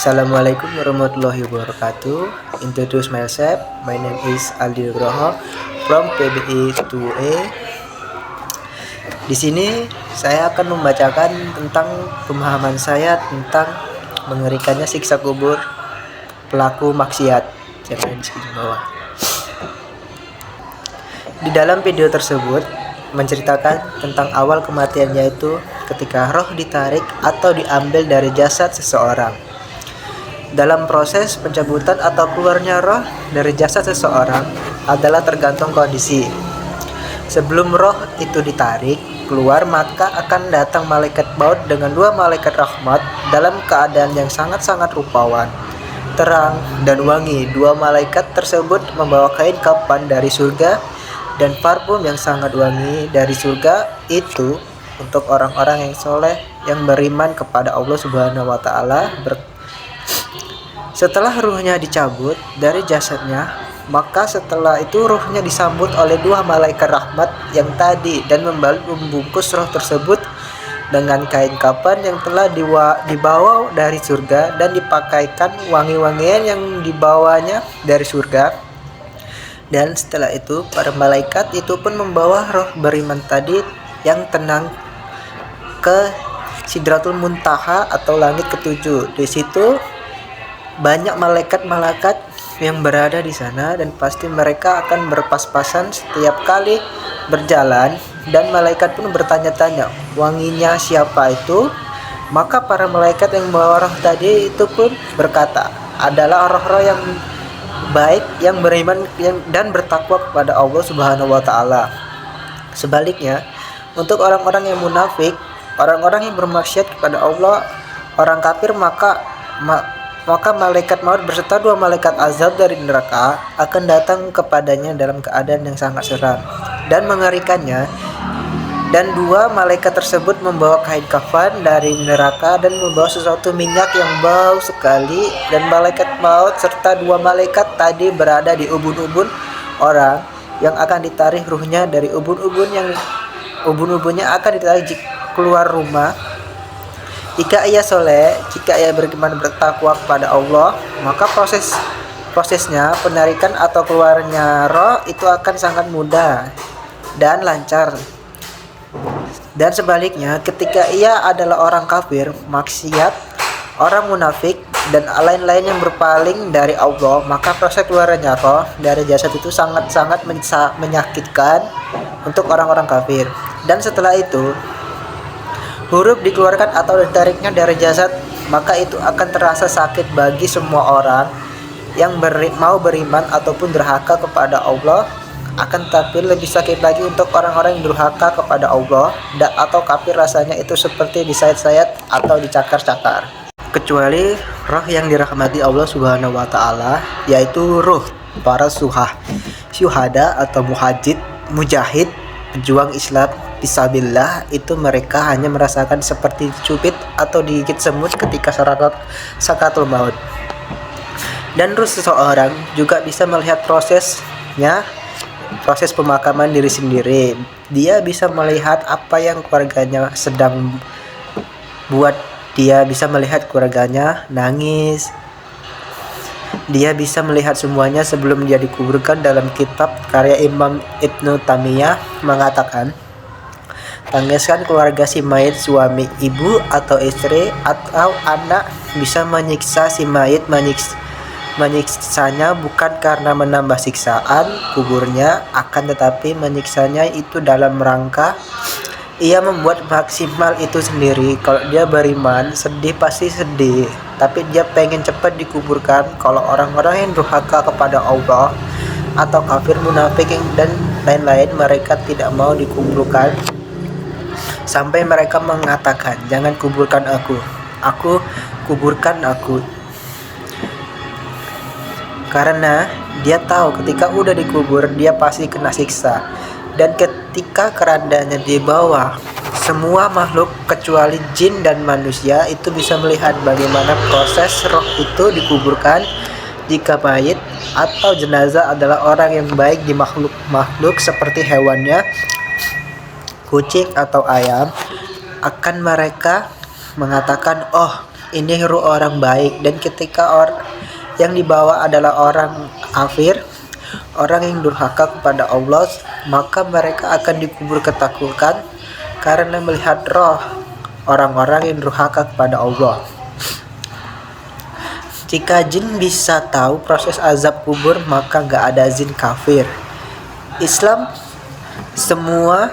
Assalamualaikum warahmatullahi wabarakatuh. Introduce myself. My name is Aldi Nugroho from PBI 2A. Di sini saya akan membacakan tentang pemahaman saya tentang mengerikannya siksa kubur pelaku maksiat. Jangan di bawah. Di dalam video tersebut menceritakan tentang awal kematian, yaitu ketika roh ditarik atau diambil dari jasad seseorang. Dalam proses pencabutan atau keluarnya roh dari jasad seseorang adalah tergantung kondisi. Sebelum roh itu ditarik keluar, maka akan datang malaikat maut dengan dua malaikat rahmat dalam keadaan yang sangat-sangat rupawan, terang dan wangi. Dua malaikat tersebut membawa kain kafan dari surga dan parfum yang sangat wangi dari surga itu untuk orang-orang yang soleh yang beriman kepada Allah Subhanahu wa Ta'ala. Setelah ruhnya dicabut dari jasadnya, maka setelah itu ruhnya disambut oleh dua malaikat rahmat yang tadi dan membungkus roh tersebut dengan kain kafan yang telah dibawa dari surga dan dipakaikan wangi-wangian yang dibawanya dari surga. Dan setelah itu para malaikat itu pun membawa roh beriman tadi yang tenang ke Sidratul Muntaha atau langit ketujuh. Di situ banyak malaikat-malaikat yang berada di sana dan pasti mereka akan berpas-pasan setiap kali berjalan, dan malaikat pun bertanya-tanya wanginya siapa itu. Maka para malaikat yang membawa roh tadi itu pun berkata, adalah roh-roh yang baik yang beriman dan bertakwa kepada Allah Subhanahu wa Ta'ala. Sebaliknya, untuk orang-orang yang munafik, orang-orang yang bermaksiat kepada Allah, orang kafir, maka malaikat maut berserta dua malaikat azab dari neraka akan datang kepadanya dalam keadaan yang sangat seram dan mengerikannya. Dan dua malaikat tersebut membawa kain kafan dari neraka dan membawa sesuatu minyak yang bau sekali, dan malaikat maut serta dua malaikat tadi berada di ubun-ubun orang yang akan ditarik ruhnya dari ubun-ubunnya akan ditarik keluar rumah. Jika ia soleh, jika ia beriman bertakwa kepada Allah, maka prosesnya penarikan atau keluarnya roh itu akan sangat mudah dan lancar. Dan sebaliknya, ketika ia adalah orang kafir, maksiat, orang munafik, dan lain-lain yang berpaling dari Allah, maka proses keluarnya roh dari jasad itu sangat-sangat menyakitkan untuk orang-orang kafir. Dan setelah itu huruf dikeluarkan atau ditariknya dari jasad, maka itu akan terasa sakit bagi semua orang yang mau beriman ataupun durhaka kepada Allah. Akan tapi lebih sakit lagi untuk orang-orang yang durhaka kepada Allah atau kafir, rasanya itu seperti disayat-sayat atau dicakar-cakar. Kecuali roh yang dirahmati Allah Subhanahu wa Ta'ala, yaitu roh para syuhada atau mujahid, pejuang Islam fisabilillah, itu mereka hanya merasakan seperti dicubit atau digigit semut ketika sakaratul maut. Dan ruh seseorang juga bisa melihat proses pemakaman diri sendiri. Dia bisa melihat apa yang keluarganya sedang buat. Dia bisa melihat keluarganya nangis. Dia bisa melihat semuanya sebelum dia dikuburkan. Dalam kitab karya Imam Ibnu Taimiyah mengatakan, tangiskan keluarga si mayit, suami, ibu atau istri atau anak bisa menyiksa si mayit, menyiksanya bukan karena menambah siksaan kuburnya, akan tetapi menyiksanya itu dalam rangka ia membuat maksimal itu sendiri. Kalau dia beriman, sedih pasti sedih, tapi dia pengen cepat dikuburkan. Kalau orang-orang yang durhaka kepada Allah atau kafir, munafik dan lain-lain, mereka tidak mau dikuburkan sampai mereka mengatakan, jangan kuburkan aku kuburkan aku. Karena dia tahu ketika udah dikubur dia pasti kena siksa. Dan ketika kerandanya dibawa, semua makhluk kecuali jin dan manusia itu bisa melihat bagaimana proses roh itu dikuburkan. Jika mayit atau jenazah adalah orang yang baik di makhluk seperti hewannya, kucing atau ayam, akan mereka mengatakan, oh ini ruh orang baik, dan ketika yang dibawa adalah orang kafir, orang yang durhaka kepada Allah, maka mereka akan dikubur ketakutan karena melihat roh orang-orang yang durhaka kepada Allah. Jika jin bisa tahu proses azab kubur, maka gak ada jin kafir. Islam semua.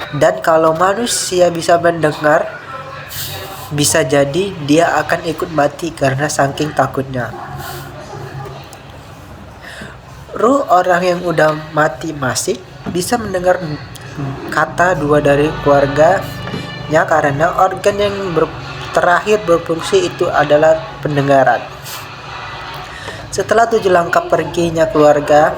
Dan kalau manusia bisa mendengar, bisa jadi dia akan ikut mati karena saking takutnya. Ruh orang yang udah mati masih bisa mendengar kata dua dari keluarganya karena organ yang terakhir berfungsi itu adalah pendengaran. Setelah 7 langkah perginya keluarganya,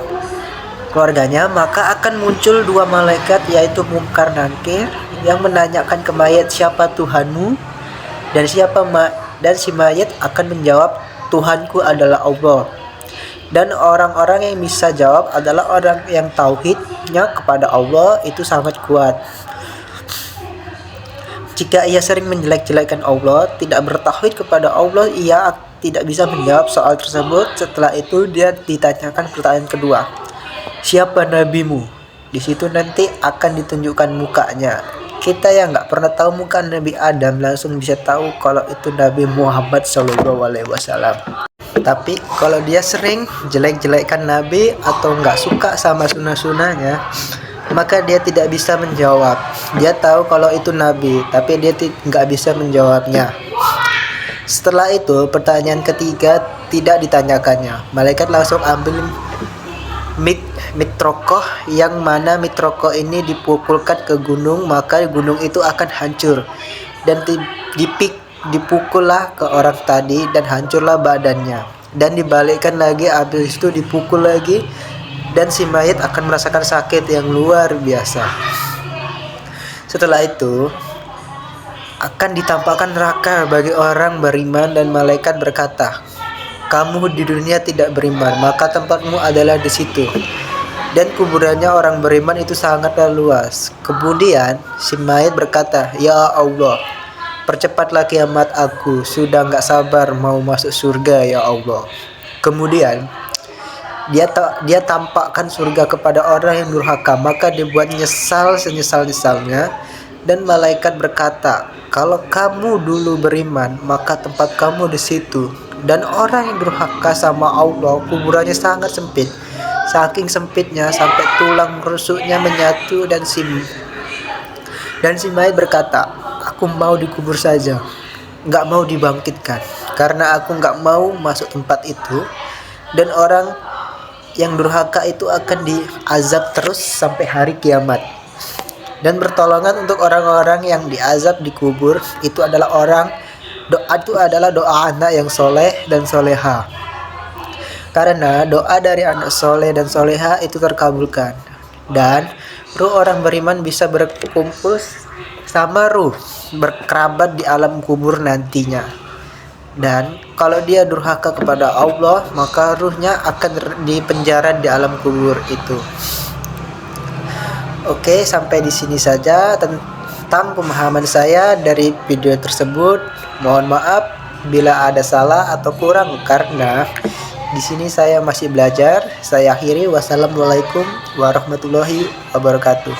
maka akan muncul 2 malaikat, yaitu Munkar Nakir, yang menanyakan ke mayat, siapa Tuhanmu? Dan si mayat akan menjawab, Tuhanku adalah Allah. Dan orang-orang yang bisa jawab adalah orang yang tauhidnya kepada Allah itu sangat kuat. Jika ia sering menjelek-jelekan Allah, tidak bertauhid kepada Allah, ia tidak bisa menjawab soal tersebut. Setelah itu dia ditanyakan pertanyaan kedua, siapa nabimu? Di situ nanti akan ditunjukkan mukanya. Kita yang nggak pernah tahu muka Nabi Adam langsung bisa tahu kalau itu Nabi Muhammad SAW. Tapi kalau dia sering jelek-jelekkan Nabi atau nggak suka sama sunnah-sunnahnya, maka dia tidak bisa menjawab. Dia tahu kalau itu Nabi, tapi dia nggak bisa menjawabnya. Setelah itu pertanyaan ketiga tidak ditanyakannya. Malaikat langsung ambil mitrokoh, yang mana mitrokoh ini dipukulkan ke gunung, maka gunung itu akan hancur dan dipukullah ke orang tadi dan hancurlah badannya, dan dibalikkan lagi, habis itu dipukul lagi, dan si mayat akan merasakan sakit yang luar biasa. Setelah itu akan ditampakkan neraka bagi orang beriman, dan malaikat berkata, kamu di dunia tidak beriman, maka tempatmu adalah di situ. Dan kuburannya orang beriman itu sangatlah luas. Kemudian si mayat berkata, ya Allah, percepatlah kiamat aku, sudah gak sabar mau masuk surga ya Allah. Kemudian dia tampakkan surga kepada orang yang durhaka, maka dibuat nyesal senyesal-nyesalnya. Dan malaikat berkata, kalau kamu dulu beriman, maka tempat kamu di situ. Dan orang yang durhaka sama Allah, kuburannya sangat sempit, saking sempitnya sampai tulang rusuknya menyatu. Dan si mayat berkata, aku mau dikubur saja, gak mau dibangkitkan, karena aku gak mau masuk tempat itu. Dan orang yang durhaka itu akan diazab terus sampai hari kiamat. Dan pertolongan untuk orang-orang yang diazab di kubur itu adalah doa anak yang soleh dan soleha. Karena doa dari anak soleh dan soleha itu terkabulkan, dan ruh orang beriman bisa berkumpul sama ruh berkerabat di alam kubur nantinya. Dan kalau dia durhaka kepada Allah, maka ruhnya akan dipenjara di alam kubur itu. Oke, sampai di sini saja tentang pemahaman saya dari video tersebut. Mohon maaf bila ada salah atau kurang, karena di sini saya masih belajar. Saya akhiri, wassalamualaikum warahmatullahi wabarakatuh.